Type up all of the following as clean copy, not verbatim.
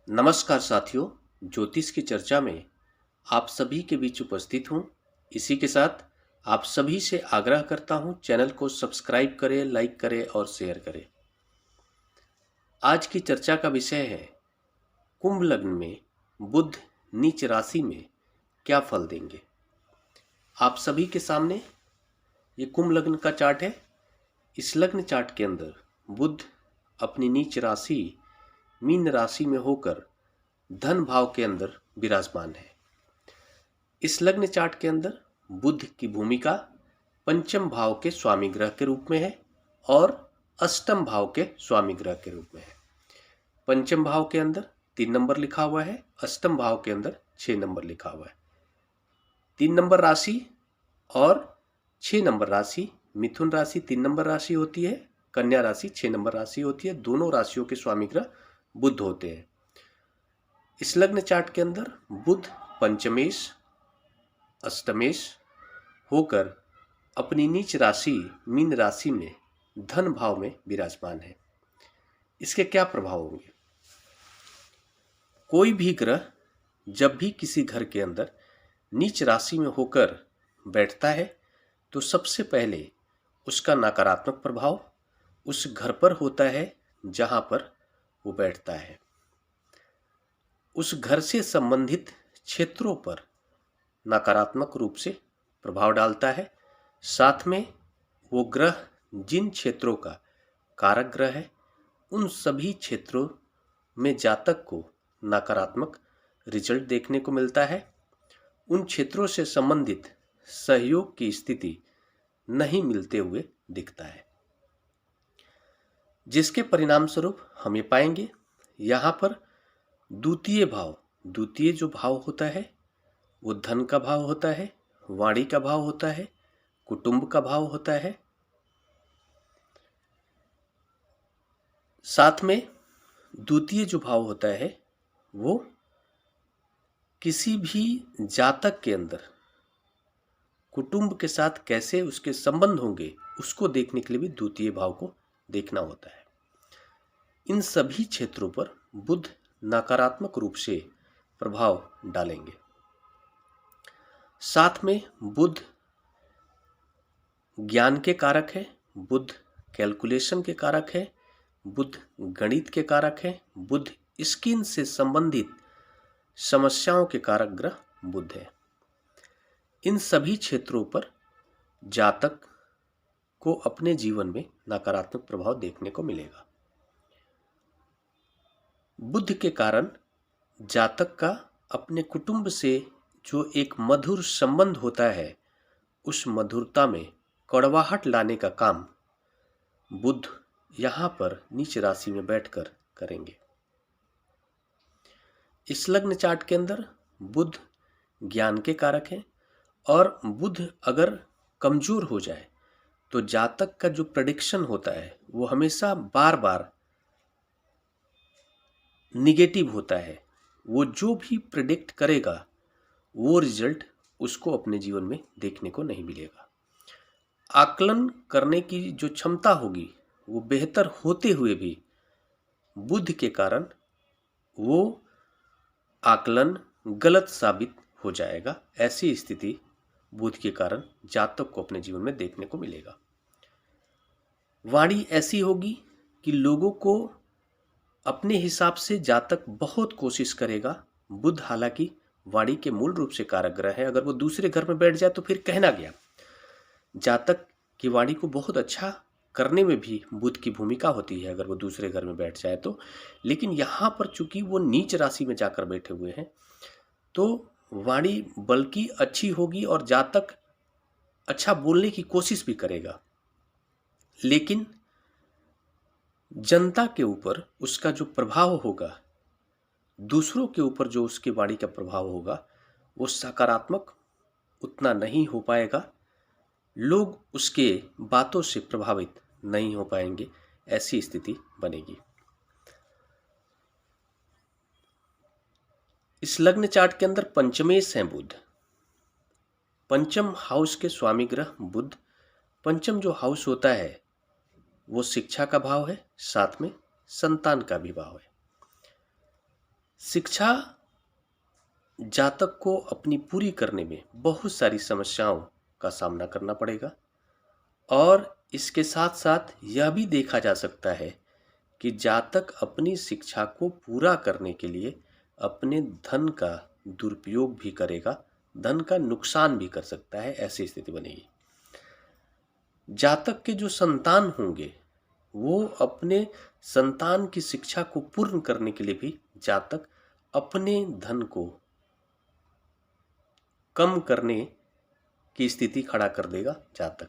नमस्कार साथियों, ज्योतिष की चर्चा में आप सभी के बीच उपस्थित हूँ। इसी के साथ आप सभी से आग्रह करता हूँ, चैनल को सब्सक्राइब करें, लाइक करें और शेयर करें। आज की चर्चा का विषय है कुंभ लग्न में बुध नीच राशि में क्या फल देंगे। आप सभी के सामने ये कुंभ लग्न का चार्ट है। इस लग्न चार्ट के अंदर बुध अपनी नीच राशि मीन राशि में होकर धन भाव के अंदर विराजमान है। इस लग्न चार्ट के अंदर बुध की भूमिका पंचम भाव के स्वामी ग्रह के रूप में है और अष्टम भाव के स्वामी ग्रह के रूप में है। पंचम भाव के अंदर 3 नंबर लिखा हुआ है, अष्टम भाव के अंदर 6 नंबर लिखा हुआ है। 3 नंबर राशि और 6 नंबर राशि, मिथुन राशि 3 नंबर राशि होती है, कन्या राशि 6 नंबर राशि होती है। दोनों राशियों के स्वामी ग्रह बुध होते हैं। इस लग्न चार्ट के अंदर बुध पंचमेश अष्टमेश होकर अपनी नीच राशि मीन राशि में धन भाव में विराजमान है। इसके क्या प्रभाव होंगे? कोई भी ग्रह जब भी किसी घर के अंदर नीच राशि में होकर बैठता है तो सबसे पहले उसका नकारात्मक प्रभाव उस घर पर होता है जहां पर वो बैठता है। उस घर से संबंधित क्षेत्रों पर नकारात्मक रूप से प्रभाव डालता है। साथ में वो ग्रह जिन क्षेत्रों का कारक ग्रह है उन सभी क्षेत्रों में जातक को नकारात्मक रिजल्ट देखने को मिलता है। उन क्षेत्रों से संबंधित सहयोग की स्थिति नहीं मिलते हुए दिखता है, जिसके परिणाम स्वरूप हम ये पाएंगे यहाँ पर द्वितीय जो भाव होता है वो धन का भाव होता है, वाणी का भाव होता है, कुटुंब का भाव होता है। साथ में द्वितीय जो भाव होता है वो किसी भी जातक के अंदर कुटुंब के साथ कैसे उसके संबंध होंगे उसको देखने के लिए भी द्वितीय भाव को देखना होता है। इन सभी क्षेत्रों पर बुध नकारात्मक रूप से प्रभाव डालेंगे। साथ में बुध ज्ञान के कारक है, बुध कैलकुलेशन के कारक है, बुध गणित के कारक है, बुध स्किन से संबंधित समस्याओं के कारक ग्रह बुध है। इन सभी क्षेत्रों पर जातक को अपने जीवन में नकारात्मक प्रभाव देखने को मिलेगा। बुध के कारण जातक का अपने कुटुंब से जो एक मधुर संबंध होता है उस मधुरता में कड़वाहट लाने का काम बुध यहाँ पर नीच राशि में बैठकर करेंगे। इस लग्न चार्ट के अंदर बुध ज्ञान के कारक है और बुध अगर कमजोर हो जाए तो जातक का जो प्रेडिक्शन होता है वो हमेशा बार बार निगेटिव होता है। वो जो भी प्रेडिक्ट करेगा वो रिजल्ट उसको अपने जीवन में देखने को नहीं मिलेगा। आकलन करने की जो क्षमता होगी वो बेहतर होते हुए भी बुध के कारण वो आकलन गलत साबित हो जाएगा। ऐसी स्थिति बुध के कारण जातक को अपने जीवन में देखने को मिलेगा। वाणी ऐसी होगी कि लोगों को अपने हिसाब से जातक बहुत कोशिश करेगा। बुध हालांकि वाणी के मूल रूप से कारक ग्रह है, अगर वो दूसरे घर में बैठ जाए तो फिर कहना गया। जातक की वाणी को बहुत अच्छा करने में भी बुध की भूमिका होती है अगर वो दूसरे घर में बैठ जाए तो। लेकिन यहाँ पर चूंकि वो नीच राशि में जाकर बैठे हुए हैं तो वाणी बल्कि अच्छी होगी और जातक अच्छा बोलने की कोशिश भी करेगा, लेकिन जनता के ऊपर उसका जो प्रभाव होगा, दूसरों के ऊपर जो उसकी वाणी का प्रभाव होगा वो सकारात्मक उतना नहीं हो पाएगा। लोग उसके बातों से प्रभावित नहीं हो पाएंगे। ऐसी स्थिति बनेगी। इस लग्न चार्ट के अंदर पंचमेश है बुध। पंचम हाउस के स्वामी ग्रह बुध। पंचम जो हाउस होता है वो शिक्षा का भाव है, साथ में संतान का भी भाव है। शिक्षा जातक को अपनी पूरी करने में बहुत सारी समस्याओं का सामना करना पड़ेगा और इसके साथ साथ यह भी देखा जा सकता है कि जातक अपनी शिक्षा को पूरा करने के लिए अपने धन का दुरुपयोग भी करेगा, धन का नुकसान भी कर सकता है। ऐसी स्थिति बनेगी। जातक के जो संतान होंगे वो अपने संतान की शिक्षा को पूर्ण करने के लिए भी जातक अपने धन को कम करने की स्थिति खड़ा कर देगा जातक।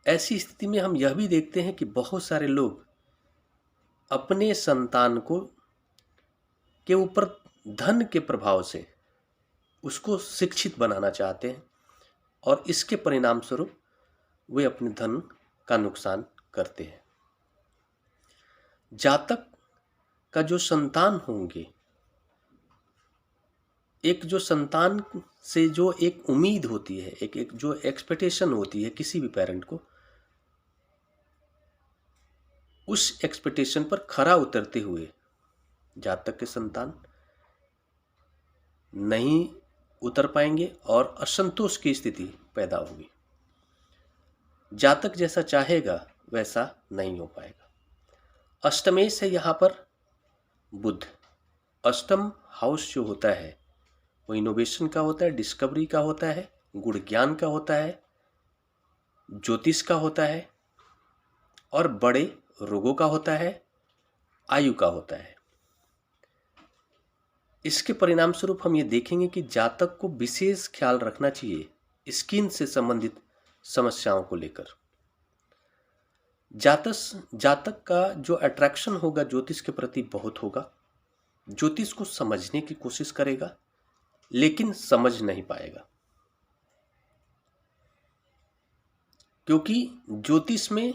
ऐसी स्थिति में हम यह भी देखते हैं कि बहुत सारे लोग अपने संतान को के ऊपर धन के प्रभाव से उसको शिक्षित बनाना चाहते हैं और इसके परिणाम स्वरूप वे अपने धन का नुकसान करते हैं। जातक का जो संतान होंगे, एक जो संतान से जो एक उम्मीद होती है, एक जो एक्सपेक्टेशन होती है किसी भी पेरेंट को, उस एक्सपेक्टेशन पर खरा उतरते हुए जातक के संतान नहीं उतर पाएंगे और असंतोष की स्थिति पैदा होगी। जातक जैसा चाहेगा वैसा नहीं हो पाएगा। अष्टमेश है यहाँ पर बुध। अष्टम हाउस जो होता है वो इनोवेशन का होता है, डिस्कवरी का होता है, गुण ज्ञान का होता है, ज्योतिष का होता है और बड़े रोगों का होता है, आयु का होता है। इसके परिणाम स्वरूप हम ये देखेंगे कि जातक को विशेष ख्याल रखना चाहिए स्किन से संबंधित समस्याओं को लेकर। जातक का जो अट्रैक्शन होगा ज्योतिष के प्रति बहुत होगा। ज्योतिष को समझने की कोशिश करेगा लेकिन समझ नहीं पाएगा, क्योंकि ज्योतिष में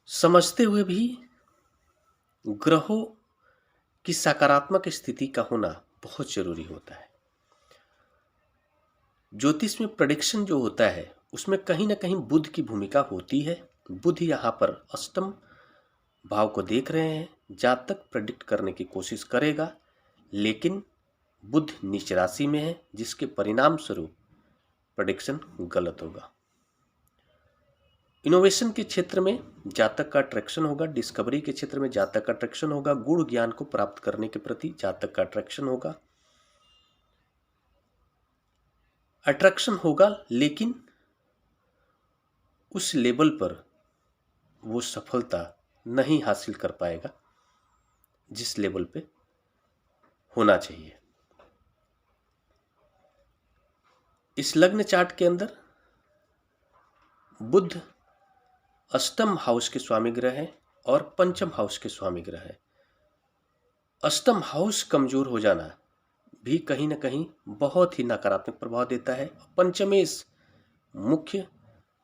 समझते हुए भी ग्रहों की सकारात्मक स्थिति का होना बहुत जरूरी होता है। ज्योतिष में प्रेडिक्शन जो होता है उसमें कहीं ना कहीं बुध की भूमिका होती है। बुध यहाँ पर अष्टम भाव को देख रहे हैं। जातक प्रेडिक्ट करने की कोशिश करेगा लेकिन बुध नीच राशि में है, जिसके परिणाम स्वरूप प्रेडिक्शन गलत होगा। इनोवेशन के क्षेत्र में जातक का अट्रैक्शन होगा, डिस्कवरी के क्षेत्र में जातक का अट्रैक्शन होगा, गुण ज्ञान को प्राप्त करने के प्रति जातक का अट्रैक्शन होगा लेकिन उस लेवल पर वो सफलता नहीं हासिल कर पाएगा जिस लेवल पे होना चाहिए। इस लग्न चार्ट के अंदर बुध अष्टम हाउस के स्वामी ग्रह है और पंचम हाउस के स्वामी ग्रह है। अष्टम हाउस कमजोर हो जाना भी कहीं ना कहीं बहुत ही नकारात्मक प्रभाव देता है। पंचमेश मुख्य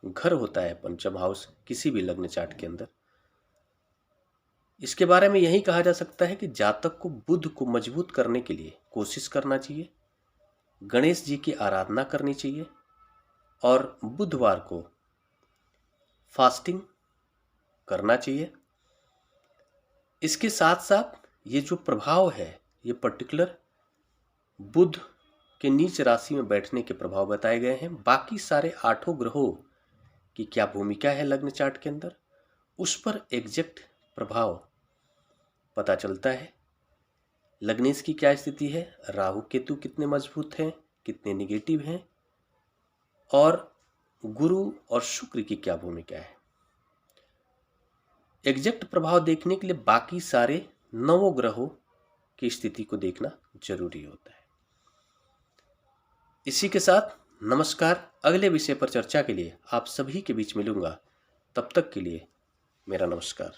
घर होता है पंचम हाउस किसी भी लग्न चार्ट के अंदर। इसके बारे में यही कहा जा सकता है कि जातक को बुध को मजबूत करने के लिए कोशिश करना चाहिए, गणेश जी की आराधना करनी चाहिए और बुधवार को फास्टिंग करना चाहिए। इसके साथ साथ ये जो प्रभाव है ये पर्टिकुलर बुध के नीच राशि में बैठने के प्रभाव बताए गए हैं। बाकी सारे 8 ग्रहों की क्या भूमिका है लग्न चार्ट के अंदर, उस पर एग्जैक्ट प्रभाव पता चलता है। लग्नेश की क्या स्थिति है, राहु केतु कितने मजबूत हैं, कितने निगेटिव हैं और गुरु और शुक्र की क्या भूमिका है। एग्जैक्ट प्रभाव देखने के लिए बाकी सारे 9 ग्रहों की स्थिति को देखना जरूरी होता है। इसी के साथ नमस्कार। अगले विषय पर चर्चा के लिए आप सभी के बीच मिलूंगा। तब तक के लिए मेरा नमस्कार।